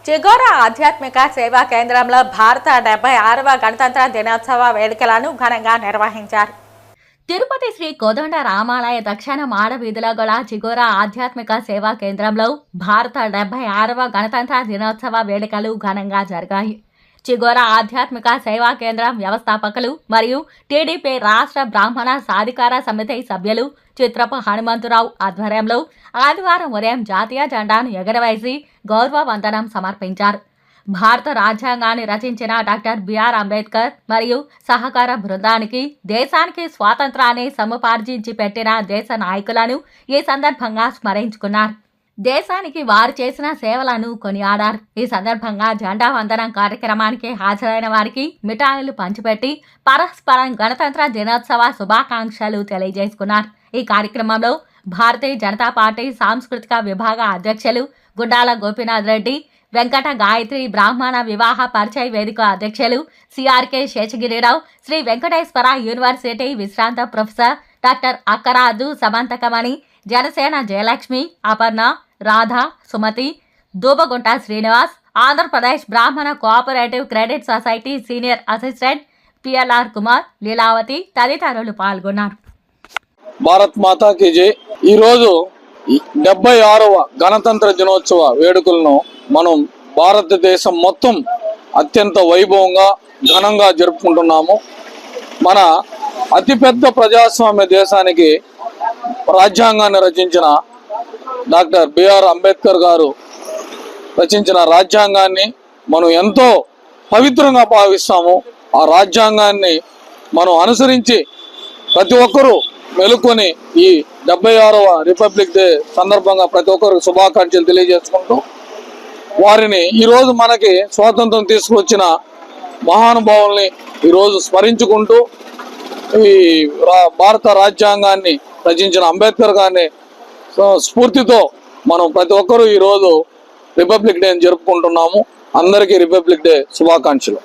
చిగోరా ఆధ్యాత్మిక సేవా కేంద్రంలో భారత 76వ గణతంత్ర దినోత్సవ వేడుకలను ఘనంగా నిర్వహించారు. తిరుపతి శ్రీ కోదండ రామాలయ దక్షిణ మాడవీధిలో గల చిగోరా ఆధ్యాత్మిక సేవా కేంద్రంలో భారత 76వ గణతంత్ర దినోత్సవ వేడుకలు ఘనంగా జరిగాయి. చిగోరా ఆధ్యాత్మిక సేవా కేంద్రం వ్యవస్థాపకులు మరియు టీడీపీ రాష్ట్ర బ్రాహ్మణ సాధికార సమితి సభ్యులు చిత్రపు హనుమంతురావు ఆధ్వర్యంలో ఆదివారం ఉదయం జాతీయ జెండాను ఎగరవేసి గౌరవ వందనం సమర్పించారు. భారత రాజ్యాంగాన్ని రచించిన డాక్టర్ బిఆర్ అంబేద్కర్ మరియు సహకార బృందానికి దేశానికి స్వాతంత్రాన్ని సముపార్జించి పెట్టిన దేశ నాయకులను ఈ సందర్భంగా స్మరించుకున్నారు. దేశానికి వారు చేసిన సేవలను కొనియాడారు. ఈ సందర్భంగా జెండా వందనం కార్యక్రమానికి హాజరైన వారికి మిఠాయిలు పంచిపెట్టి పరస్పరం గణతంత్ర దినోత్సవ శుభాకాంక్షలు తెలియజేసుకున్నారు. ఈ కార్యక్రమంలో భారతీయ జనతా పార్టీ సాంస్కృతిక విభాగ అధ్యక్షులు గుండాల గోపీనాథ్ రెడ్డి, వెంకట గాయత్రి బ్రాహ్మణ వివాహ పరిచయ వేదిక అధ్యక్షులు సిఆర్కే శేషగిరిరావు, శ్రీ వెంకటేశ్వర యూనివర్సిటీ విశ్రాంత professor doctor Akkaraju Samanthakamani, Janasena Jayalakshmi, Aparna, Radha, Sumathi, Dubagunta Srinivas, Andhra Pradesh Brahmana cooperative credit society senior assistant PLR Kumar, Leelavathi తదితరులు పాల్గొన్నారు. భారత్ మాతాకి జై. ఈరోజు 76వ గణతంత్ర దినోత్సవ వేడుకలను మనం భారతదేశం మొత్తం అత్యంత వైభవంగా ఘనంగా జరుపుకుంటున్నాము. మన అతిపెద్ద ప్రజాస్వామ్య దేశానికి రాజ్యాంగాన్ని రచించిన డాక్టర్ బిఆర్ అంబేద్కర్ గారు రచించిన రాజ్యాంగాన్ని మనం ఎంతో పవిత్రంగా భావిస్తాము. ఆ రాజ్యాంగాన్ని మనం అనుసరించి ప్రతి ఒక్కరూ మెలుకొని ఈ 76వ రిపబ్లిక్ డే సందర్భంగా ప్రతి ఒక్కరికి శుభాకాంక్షలు తెలియజేసుకుంటూ వారిని ఈరోజు మనకి స్వాతంత్రం తీసుకొచ్చిన మహానుభావుల్ని ఈరోజు స్మరించుకుంటూ ఈ భారత రాజ్యాంగాన్ని రచించిన అంబేద్కర్ గారిని స్ఫూర్తితో మనం ప్రతి ఒక్కరూ ఈరోజు రిపబ్లిక్ డే జరుపుకుంటున్నాము. అందరికీ రిపబ్లిక్ డే శుభాకాంక్షలు.